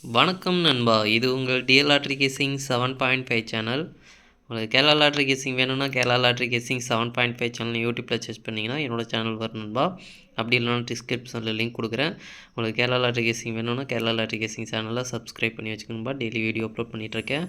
வணக்கம் நண்பா, இது உங்கள் டிஎல் லாட்ரி கேசிங் 7.5 சேனல். உங்களுக்கு கேரளா லாட்ரி கேசிங் வேணும்னா கேரளா லாட்ரி கேசிங் 7.5 சேனல் யூடியூப்பில் சர்ச் பண்ணிங்கன்னா என்னோட சேனல் வரும் நண்பா. அப்படி இல்லைனா டிஸ்கிரிப்ஷனில் லிங்க் கொடுக்குறேன். உங்களுக்கு கேரளா லாட்ரி கேசிங் வேணும்னா கேரளா லாட்ரி கேசிங் சேனலை சப்ஸ்கிரைப் பண்ணி வச்சுக்கணும்பா. டெய்லி வீடியோ அப்லோட் பண்ணிகிட்ருக்கேன்.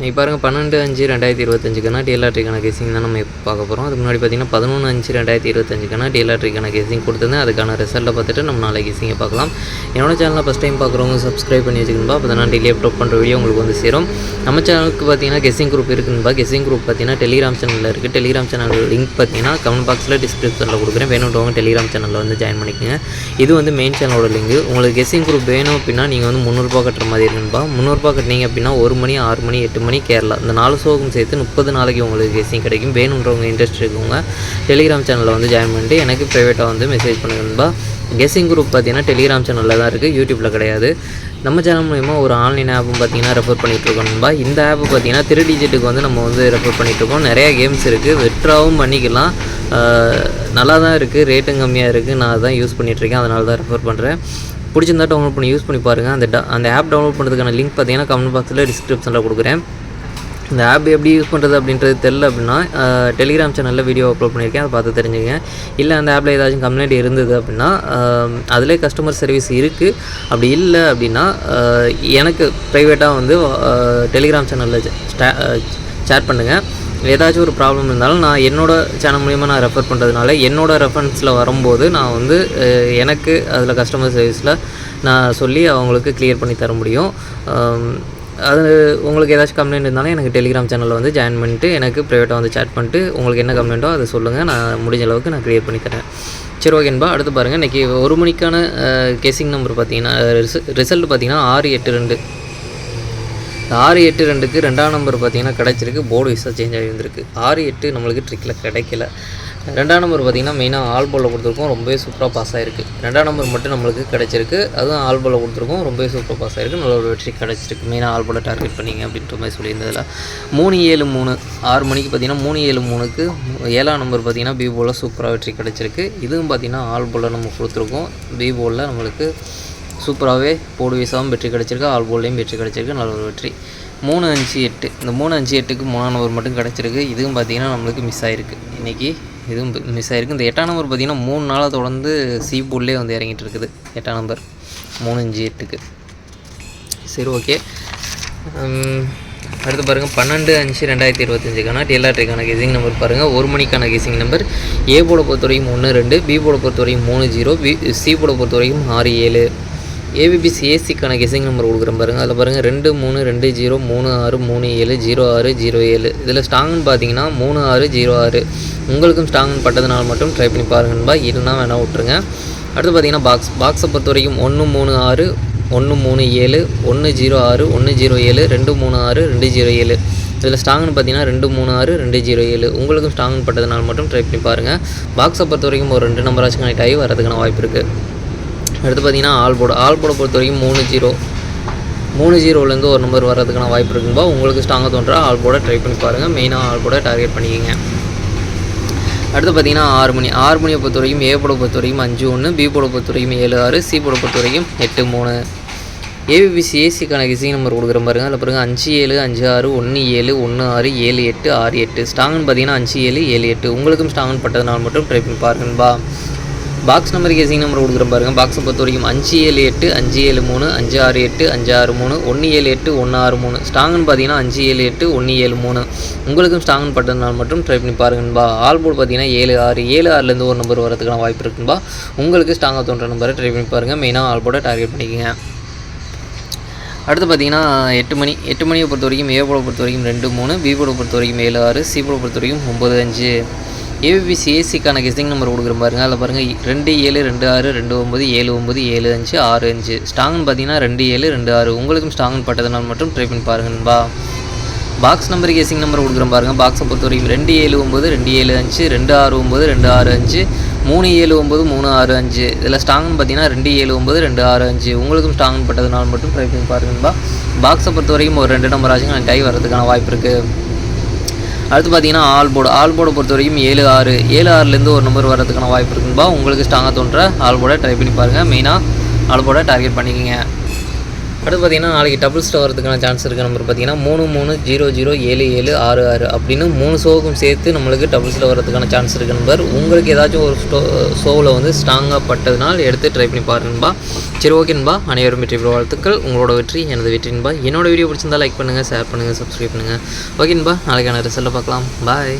நீங்கள் பாருங்கள் 12/5/2025க்கான டிஎல்ஆர்டிக்கான கேசிங் தான் நம்ம இப்போ பார்க்க போகிறோம். அதுக்கு முன்னாடி பார்த்தீங்கன்னா 11/5/2025க்கான டிஎல்ஆர்டிக்கான கேசிங் கொடுத்துருந்தேன். அதுக்கான ரிசல்ட்டை பார்த்துட்டு நம்ம நாளைக்கு கேசிங்கை பார்க்கலாம். என்னோட சேனலில் ஃபஸ்ட் டைம் பார்க்குறவங்க சப்ஸ்கிரைப் பண்ணி வச்சுக்கணும்பா. அப்போ தான் நான் டெய்லி அப்லோட் பண்ணுற வீடியோ உங்களுக்கு வந்து சேரும். நம்ம சேனலுக்கு பார்த்தீங்கன்னா கெஸ்ஸிங் குரூப் இருக்குதுப்பா. கெஸ்ஸிங் குரூப் பார்த்தீங்கன்னா டெலிகிராம் சேனலில் இருக்குது. டெலிகிராம் சேனல் லிங்க் பார்த்தீங்கன்னா கமெண்ட் பாக்ஸில் டிஸ்கிரிப்ஷனில் கொடுக்குறேன். வேணுன்றவங்க டெலிகிராம் சேனலில் வந்து ஜாயின் பண்ணிக்கோங்க. இது வந்து மெயின் சேனலோட லிங்க். உங்களுக்கு கெஸ்ஸிங் குரூப் வேணும் அப்படின்னா நீங்கள் வந்து 300 கட்டுற மாதிரி இருக்குதுப்பா. 300 கட்டினீங்க அப்படின்னா 1 மணி 6 மணி 8 மணி கேரளா இந்த 4 ஷோக்கும் சேர்த்து 30 நாளைக்கு உங்களுக்கு கெஸ்ஸிங் கிடைக்கும். வேணுன்றவங்க இன்ட்ரெஸ்ட் இருக்கவங்க டெலிகிராம் சேனலில் வந்து ஜாயின் பண்ணிட்டு எனக்கு ப்ரைவேட்டாக வந்து மெசேஜ் பண்ணுங்கன்பா. கெஸ்ஸிங் குரூப் பார்த்தீங்கன்னா டெலிகிராம் சேனலில் தான் இருக்குது, யூடியூப்பில் கிடையாது. நம்ம சேனல் மூலிமா ஒரு ஆன்லைன் ஆப்பும் பார்த்தீங்கன்னா ரெஃபர் பண்ணிகிட்ருக்கோம்பா. இந்த ஆப்பு பார்த்தீங்கன்னா 3 டிஜிட்டுக்கு வந்து நம்ம வந்து ரெஃபர் பண்ணிகிட்ருக்கோம். நிறையா கேம்ஸ் இருக்குது, வித்ட்ராவும் பண்ணிக்கலாம். நல்லா தான் இருக்குது, ரேட்டும் கம்மியாக இருக்குது. நான் அதான் யூஸ் பண்ணிகிட்ருக்கேன், அதனால தான் ரெஃபர் பண்ணுறேன். பிடிச்சிருந்தா டவுன்லோட் பண்ணி யூஸ் பண்ணி பாருங்கள். அந்த ஆப் டவுன்லோட் பண்ணுறதுக்கான லிங்க் பார்த்தீங்கன்னா கமெண்ட் பாக்ஸில் டிஸ்கிரிப்ஷனில் கொடுக்குறேன். இந்த ஆப் எப்படி யூஸ் பண்ணுறது அப்படின்றது தெரில அப்படின்னா டெலிகிராம் சேனலில் வீடியோ அப்லோட் பண்ணியிருக்கேன், அதை பார்த்து தெரிஞ்சுங்க. இல்லை அந்த ஆப்பில் ஏதாச்சும் கம்ப்ளைண்ட் இருந்தது அப்படின்னா அதிலே கஸ்டமர் சர்வீஸ் இருக்குது. அப்படி இல்லை அப்படின்னா எனக்கு ப்ரைவேட்டாக வந்து டெலிகிராம் சேனலில் சேட் பண்ணுங்கள். ஏதாச்சும் ஒரு ப்ராப்ளம் இருந்தாலும் நான் என்னோடய சேனல் மூலிமா நான் ரெஃபர் பண்ணுறதுனால என்னோடய ரெஃபரன்ஸில் வரும்போது நான் வந்து எனக்கு அதில் கஸ்டமர் சர்வீஸில் நான் சொல்லி அவங்களுக்கு கிளியர் பண்ணி தர முடியும். அது உங்களுக்கு ஏதாச்சும் கம்ப்ளைண்ட் இருந்தாலும் எனக்கு டெலிகிராம் சேனலில் வந்து ஜாயின் பண்ணிட்டு எனக்கு ப்ரைவேட்டாக வந்து சேட் பண்ணிட்டு உங்களுக்கு என்ன கம்ப்ளைண்ட்டோ அதை சொல்லுங்கள். நான் முடிஞ்ச அளவுக்கு நான் கிளியர் பண்ணி தரேன். சரி ஓகேன்பா. அடுத்து பாருங்கள், இன்றைக்கி 1 மணிக்கான கேசிங் நம்பர் பார்த்தீங்கன்னா ரிசல்ட் பார்த்தீங்கன்னா 682. 682க்கு 2ஆம் நம்பர் பார்த்தீங்கன்னா கிடச்சிருக்கு. போர்டு விசா சேஞ்ச் ஆகி வந்திருக்கு. 6-8 நம்மளுக்கு ட்ரிக்கில் கிடைக்கல. 2ஆம் நம்பர் பார்த்திங்கன்னா மெயினாக ஆல்போலில் கொடுத்துருக்கோம், ரொம்பவே சூப்பராக பாஸ் ஆகிருக்கு. 2ஆம் நம்பர் மட்டும் நம்மளுக்கு கிடச்சிருக்கு, அதுவும் ஆல்போலில் கொடுத்துருக்கோம், ரொம்பவே சூப்பராக பாஸ் ஆகிருக்கு. நல்ல ஒரு வெற்றி கிடச்சிருக்கு. மெயினாக ஆல்போலை டார்கெட் பண்ணிங்க அப்படின்ற மாதிரி சொல்லியிருந்ததில் 3-7-3 6 மணிக்கு பார்த்திங்கன்னா 3-7-3க்கு 7ஆம் நம்பர் பார்த்திங்கன்னா பி போலில் சூப்பராக வெற்றி கிடச்சிருக்கு. இதுவும் பார்த்திங்கன்னா ஆல்போலில் நம்ம கொடுத்துருக்கோம். பி போலில் நம்மளுக்கு சூப்பராகவே போர்டு விசாவும் வெற்றி கிடச்சிருக்கு, ஆல்போல்லையும் வெற்றி கிடச்சிருக்கு. நல்ல ஒரு வெற்றி. 3-5-8 இந்த 3-5-8க்கு 3ஆம் நம்பர் மட்டும் கிடச்சிருக்கு. இதுவும் பார்த்திங்கன்னா நம்மளுக்கு மிஸ் ஆகிருக்கு. இன்றைக்கி இதுவும் மிஸ் ஆகிருக்கு. இந்த 8ஆம் நம்பர் பார்த்திங்கன்னா 3 நாளாக தொடர்ந்து சி போர்ட்லேயே வந்து இறங்கிட்டு இருக்குது. 8ஆம் நம்பர் 3-5-8க்கு. சரி ஓகே. அடுத்து பாருங்கள் 12/5/2025க்கான டிஎல்ஆர்டிக்கான கெசிங் நம்பர் பாருங்கள். 1 மணிக்கான கெசிங் நம்பர். ஏ போர்டை பொறுத்த வரைக்கும் 1-2, பி போர்டை பொறுத்த வரைக்கும் 3-0, சி போர்டை பொறுத்த வரைக்கும் 6-7. ஏபிபிசி ஏசிக்கான கெசிங் நம்பர் கொடுக்குறேன் பாருங்கள். அதில் பாருங்கள் 2-3-2-0, 3-6, 3-7, 0-6, 0-7. இதில் ஸ்ட்ராங்குன்னு பார்த்தீங்கன்னா 3-6, 0-6. உங்களுக்கும் ஸ்ட்ராங்குன்னு பட்டதுனால மட்டும் ட்ரை பண்ணி பாருங்கன்பா, இல்லைனா வேணால் விட்ருங்க. அடுத்து பார்த்தீங்கன்னா பாக்ஸை பொறுத்த வரைக்கும் 1-3-6, 1-3-7, 1-0-6, 1-0-7, 2-3-6, 2-0-7. இதில் ஸ்ட்ராங்குன்னு பார்த்தீங்கன்னா 2-3-6, 2-0-7. உங்களுக்கும் ஸ்ட்ராங்குன்னு பட்டதுனால மட்டும் ட்ரை பண்ணி பாருங்கள். பாக்ஸை பொறுத்த வரைக்கும் ஒரு 2 நம்பராச்சும் கனெக்ட் ஆகி வரதுக்கான வாய்ப்பு இருக்குது. அடுத்து பார்த்தீங்கன்னா ஆல்போர்டை பொறுத்த வரைக்கும் 3-0 ஒரு நம்பர் வர்றதுக்கான வாய்ப்பு இருக்குதுப்பா. உங்களுக்கு ஸ்ட்ராங்காக தோன்றா ஆல்போர்டை ட்ரை பண்ணி பாருங்கள். மெயினாக ஆல்போர்டை டார்கெட் பண்ணிக்கிங்க. அடுத்து பார்த்தீங்கன்னா 6 மணியை பொறுத்த வரைக்கும் ஏ போர்டை பொறுத்த வரைக்கும் 5-1, பி போர்டை பொறுத்த வரைக்கும் 7-6, சி போர்டை பொறுத்த வரைக்கும் 8-3. ஏபிபிசி ஏசிக்கான கெசிங் நம்பர் கொடுக்குற பாருங்க. அதில் பாருங்கள் 5-7, 5-6, 1-7, 1-6, 7-8, 6-8. ஸ்ட்ராங்குன்னு பார்த்தீங்கன்னா 5-7, 7-8. உங்களுக்கும் ஸ்ட்ராங்குன்னு பட்டதுனால மட்டும் ட்ரை பண்ணி பாருங்கன்பா. பாக்ஸ் நம்பர் கேசிங் நம்பர் கொடுக்குற பாருங்கள். பாக்ஸை பொறுத்த வரைக்கும் 5-7-8, 5-7-3, 5-6-8, 5-6-3, 1-7-8, 1-6-3. ஸ்ட்ராங்குன்னு பார்த்தீங்கன்னா 5-7-8, 1-7-3. உங்களுக்கும் ஸ்ட்ராங்குன்னு பட்டதுனால மட்டும் ட்ரை பண்ணி பாருங்கன்பா. ஆல்போர்டு பார்த்தீங்கன்னா 7-6, 7-6லேருந்து ஒரு நம்பர் வரதுக்கான வாய்ப்பு இருக்குன்பா. உங்களுக்கு ஸ்ட்ராங்காக தோன்ற நம்பரை ட்ரை பண்ணி பாருங்கள். மெயினாக ஆல்போர்டை டார்கெட் பண்ணிக்கோங்க. அடுத்து பார்த்தீங்கன்னா 8 மணியை பொறுத்த வரைக்கும் ஏ போர்டை பொறுத்த வரைக்கும் 2-3, பி போர்டை பொறுத்த வரைக்கும் 7-6, சி போர்டை பொறுத்த வரைக்கும் 9-5. ஏபிபிசி ஏசிக்கான கெசிங் நம்பர் கொடுக்குற பாருங்கள். அதில் பாருங்கள் 2-7, 2-6, 2-9, 7-9, 7-5, 6-5. ஸ்ட்ராங்குன்னு பார்த்தீங்கன்னா 2-7, 2-6. உங்களுக்கும் ஸ்ட்ராங்குன்னு பட்டதுனால மட்டும் ட்ரை பண்ணி பாருங்கன்பா. பாக்ஸ் நம்பர் கேசிங் நம்பர் கொடுக்குறேன் பாருங்கள். பாக்ஸை பொறுத்த வரைக்கும் 2-7-9, 2-7-5, 2-6-9, 2-6-5, 3-7-9, 3-6-5. இதில் ஸ்ட்ராங்குன்னு பார்த்தீங்கன்னா 2-7-9, 2-6-5. உங்களுக்கும் ஸ்ட்ராங்குன்னு பட்டதுனால மட்டும் ட்ரை பண்ணி பாருங்கன்பா. பாக்ஸை பொறுத்த வரைக்கும் ஒரு 2 நம்பராச்சும் நான் டை வரதுக்கான வாய்ப்பு இருக்குது. அடுத்து பார்த்தீங்கன்னா ஆல்போர்டை பொறுத்த வரைக்கும் 7-6, 7-6லேருந்து ஒரு நம்பர் வரதுக்கான வாய்ப்பு இருக்குன்பா. உங்களுக்கு ஸ்ட்ராங்காக தோன்ற ஆல்போர்டை ட்ரை பண்ணி பாருங்கள். மெயினாக ஆல்போர்டை டார்கெட் பண்ணிக்கோங்க. அடுத்து பார்த்தீங்கன்னா நாளைக்கு டபுள் ஸ்டோ வரதுக்கான சான்ஸ் இருக்க நம்பர் பார்த்தீங்கன்னா 33007766 அப்படின்னு 3 ஷோவுக்கும் சேர்த்து நம்மளுக்கு டபுள் ஸ்டோ வரதுக்கான சான்ஸ் இருக்க நம்பர். உங்களுக்கு ஏதாச்சும் ஒரு ஷோவில் வந்து ஸ்ட்ராங்காக பட்டதுனால் எடுத்து ட்ரை பண்ணி பாருங்கன்பா. சரி ஓகேன்பா, அனைவரும் வெற்றி பெற வாழ்த்துக்கள். உங்களோட வெற்றி எனது வெற்றின்பா. என்னோட வீடியோ பிடிச்சிருந்தா லைக் பண்ணுங்கள், ஷேர் பண்ணுங்கள், சப்ஸ்கிரைப் பண்ணுங்கள். ஓகேன்பா, நாளைக்கான ரிசல்ட்டை பார்க்கலாம். பாய்.